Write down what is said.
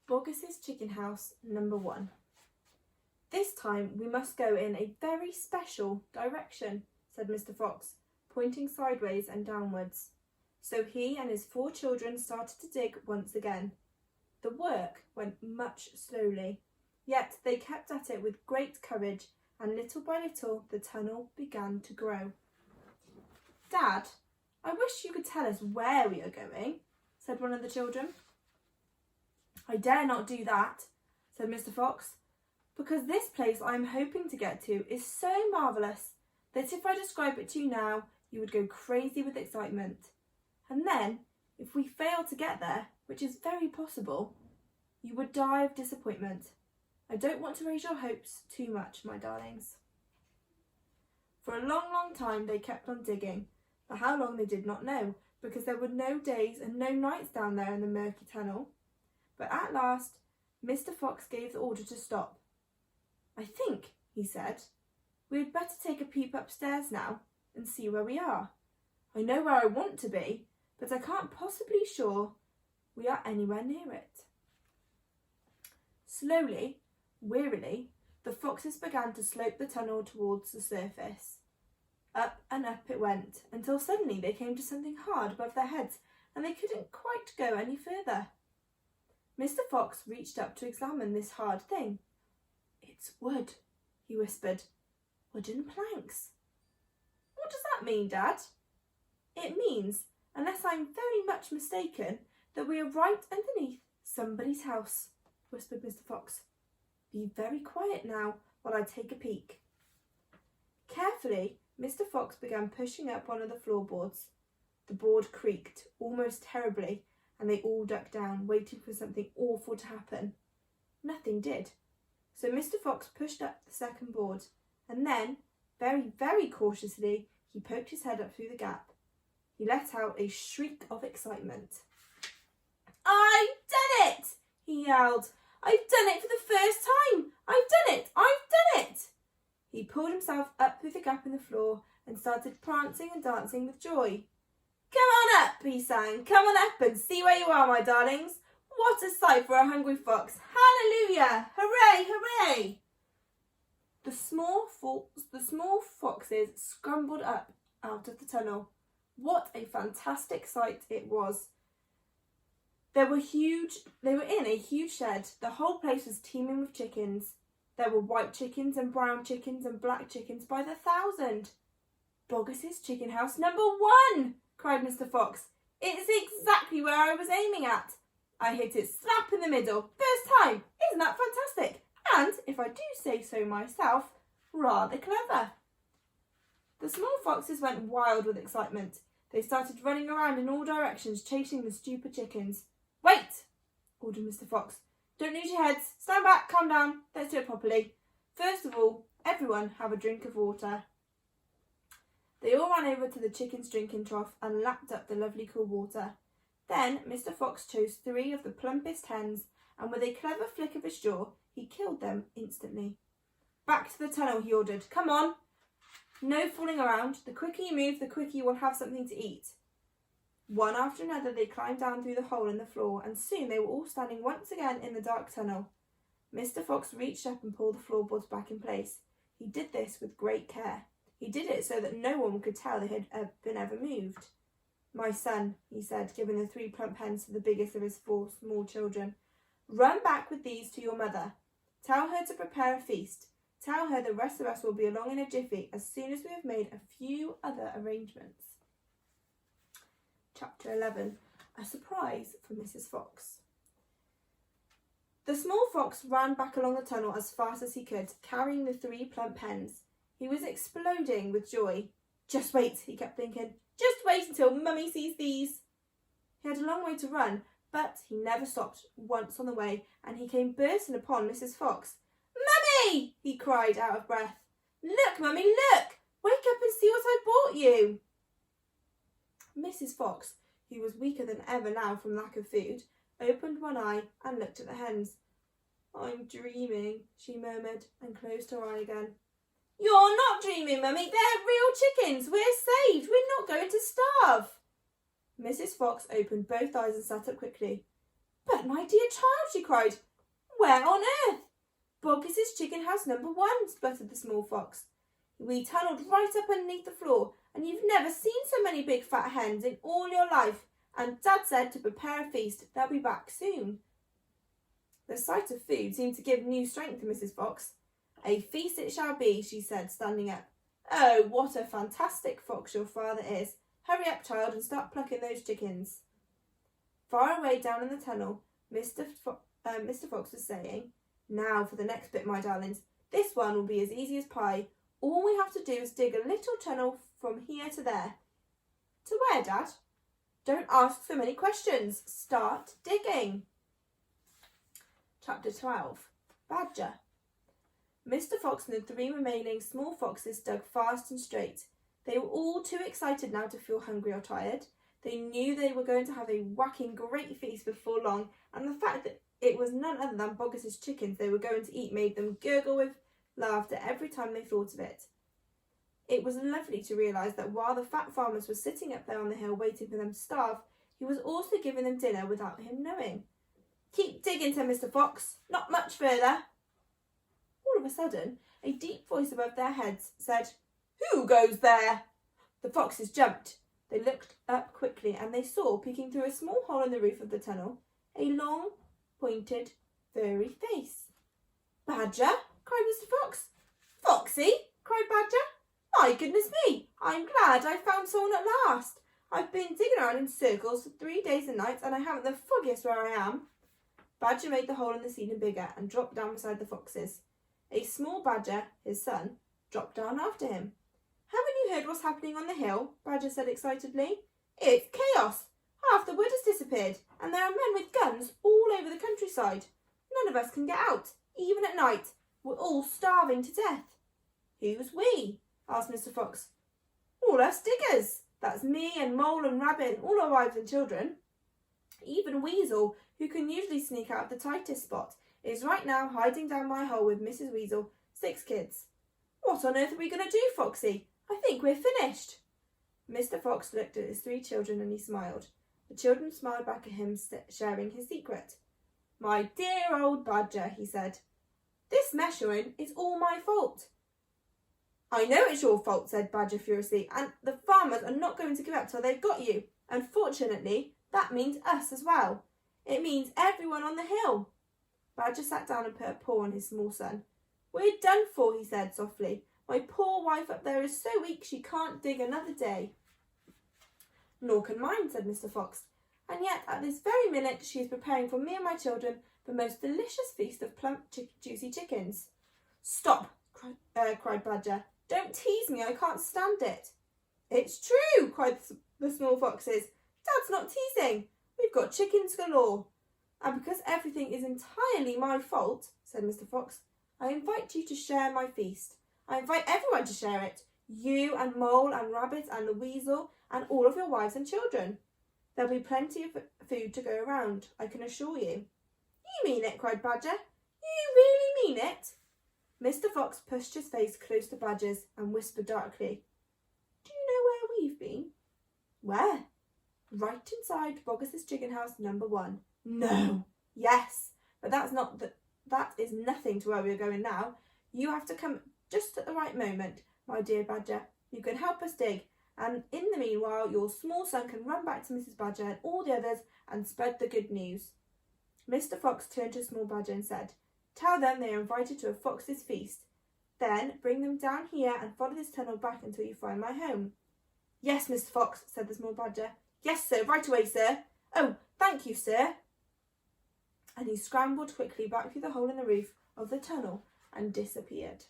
Boggus's Chicken House number 1. This time we must go in a very special direction, said Mr. Fox, pointing sideways and downwards. So he and his 4 children started to dig once again. The work went much slowly, yet they kept at it with great courage, and little by little the tunnel began to grow. Dad, I wish you could tell us where we are going, said one of the children. I dare not do that, said Mr. Fox, because this place I am hoping to get to is so marvellous that if I describe it to you now, you would go crazy with excitement. And then, if we fail to get there, which is very possible, you would die of disappointment. I don't want to raise your hopes too much, my darlings. For a long, long time they kept on digging, for how long they did not know, because there were no days and no nights down there in the murky tunnel. But at last, Mr. Fox gave the order to stop. I think, he said, we had better take a peep upstairs now and see where we are. I know where I want to be, but I can't possibly be sure we are anywhere near it. Slowly, wearily, the foxes began to slope the tunnel towards the surface. Up and up it went, until suddenly they came to something hard above their heads, and they couldn't quite go any further. Mr. Fox reached up to examine this hard thing. It's wood, he whispered. Wooden planks. What does that mean, Dad? It means, unless I'm very much mistaken, that we are right underneath somebody's house, whispered Mr. Fox. Be very quiet now while I take a peek. Carefully, Mr. Fox began pushing up one of the floorboards. The board creaked, almost terribly, and they all ducked down, waiting for something awful to happen. Nothing did. So Mr. Fox pushed up the second board, and then, very, very cautiously, he poked his head up through the gap. He let out a shriek of excitement. I've done it! He yelled. I've done it for the first time! I've done it! I've done it! He pulled himself up through the gap in the floor and started prancing and dancing with joy. Come on up, he sang. Come on up and see where you are, my darlings. What a sight for a hungry fox. Hallelujah! Hooray, hooray! The small foxes scrambled up out of the tunnel. What a fantastic sight it was. They were in a huge shed. The whole place was teeming with chickens. There were white chickens and brown chickens and black chickens by the 1,000. Boggus's Chicken House number 1, cried Mr. Fox. It's exactly where I was aiming at. I hit it slap in the middle. First time. Isn't that fantastic? And, if I do say so myself, rather clever. The small foxes went wild with excitement. They started running around in all directions, chasing the stupid chickens. Wait, ordered Mr. Fox. Don't lose your heads. Stand back, calm down. Let's do it properly. First of all, everyone have a drink of water. They all ran over to the chicken's drinking trough and lapped up the lovely cool water. Then Mr. Fox chose 3 of the plumpest hens, and with a clever flick of his jaw, he killed them instantly. Back to the tunnel, he ordered. Come on. No fooling around. The quicker you move, the quicker you will have something to eat. One after another they climbed down through the hole in the floor, and soon they were all standing once again in the dark tunnel. Mr. Fox reached up and pulled the floorboards back in place. He did this with great care. He did it so that no one could tell they had been ever moved. My son, he said, giving the 3 plump hens to the biggest of his 4 small children, run back with these to your mother. Tell her to prepare a feast. Tell her the rest of us will be along in a jiffy as soon as we have made a few other arrangements. Chapter 11. A surprise for Mrs. Fox. The small fox ran back along the tunnel as fast as he could, carrying the 3 plump hens. He was exploding with joy. Just wait, he kept thinking. Just wait until Mummy sees these. He had a long way to run, but he never stopped once on the way, and he came bursting upon Mrs. Fox. Mummy! He cried out of breath. Look, Mummy, look! Wake up and see what I brought you. Mrs. Fox, who was weaker than ever now from lack of food, opened one eye and looked at the hens. I'm dreaming, she murmured, and closed her eye again. You're not dreaming, Mummy. They're real chickens. We're saved. We're not going to starve. Mrs. Fox opened both eyes and sat up quickly. "But my dear child," she cried, "where on earth?" "Boggis's chicken house number 1, spluttered the small fox. "We tunnelled right up underneath the floor, and you've never seen so many big fat hens in all your life. And Dad said to prepare a feast. They'll be back soon." The sight of food seemed to give new strength to Mrs. Fox. "A feast it shall be," she said, standing up. "Oh, what a fantastic fox your father is. Hurry up, child, and start plucking those chickens." Far away down in the tunnel, Mr. Fox was saying, "Now for the next bit, my darlings. This one will be as easy as pie. All we have to do is dig a little tunnel from here to there." "To where, Dad?" "Don't ask so many questions. Start digging." Chapter 12. Badger. Mr. Fox and the 3 remaining small foxes dug fast and straight. They were all too excited now to feel hungry or tired. They knew they were going to have a whacking great feast before long, and the fact that it was none other than Boggis's chickens they were going to eat made them gurgle with laughter every time they thought of it. It was lovely to realise that while the fat farmer was sitting up there on the hill waiting for them to starve, he was also giving them dinner without him knowing. "Keep digging," said Mr. Fox. "Not much further." All of a sudden, a deep voice above their heads said, "Who goes there?" The foxes jumped. They looked up quickly, and they saw, peeking through a small hole in the roof of the tunnel, a long, pointed, furry face. "Badger!" cried Mr. Fox. "Foxy!" cried Badger. "My goodness me! I'm glad I found someone at last. I've been digging around in circles for 3 days and nights, and I haven't the foggiest where I am." Badger made the hole in the ceiling bigger and dropped down beside the foxes. A small badger, his son, dropped down after him. "Haven't you heard what's happening on the hill?" Badger said excitedly. "It's chaos. Half the wood has disappeared, and there are men with guns all over the countryside. None of us can get out, even at night. We're all starving to death." "Who's we?" asked Mr. Fox. "All us diggers. That's me and Mole and Rabbit and all our wives and children. Even Weasel, who can usually sneak out of the tightest spot, is right now hiding down my hole with Mrs. Weasel, 6 kids. What on earth are we going to do, Foxy? I think we're finished." Mr. Fox looked at his 3 children and he smiled. The children smiled back at him, sharing his secret. "My dear old Badger," he said, "this mess you're in is all my fault." "I know it's your fault," said Badger furiously, "and the farmers are not going to give up till they've got you. Unfortunately, that means us as well. It means everyone on the hill." Badger sat down and put a paw on his small son. "We're done for," he said softly. "My poor wife up there is so weak she can't dig another day." "Nor can mine," said Mr. Fox. "And yet at this very minute she is preparing for me and my children the most delicious feast of plump, juicy chickens." "Stop!" cried Badger. "Don't tease me, I can't stand it." "It's true!" cried the small foxes. "Dad's not teasing. We've got chickens galore." "And because everything is entirely my fault," said Mr. Fox, "I invite you to share my feast. I invite everyone to share it. You and Mole and Rabbit and the Weasel and all of your wives and children. There'll be plenty of food to go around, I can assure you." "You mean it?" cried Badger. "You really mean it?" Mr. Fox pushed his face close to Badger's and whispered darkly, "Do you know where we've been?" "Where?" "Right inside Boggis's chicken house number 1. "No." "Yes, but that is nothing to where we are going now. You have to come just at the right moment, my dear Badger. You can help us dig, and in the meanwhile your small son can run back to Mrs. Badger and all the others and spread the good news." Mr. Fox turned to Small Badger and said, "Tell them they are invited to a fox's feast. Then bring them down here and follow this tunnel back until you find my home." "Yes, Mr. Fox," said the Small Badger. "Yes, sir, right away, sir. Oh, thank you, sir." And he scrambled quickly back through the hole in the roof of the tunnel and disappeared.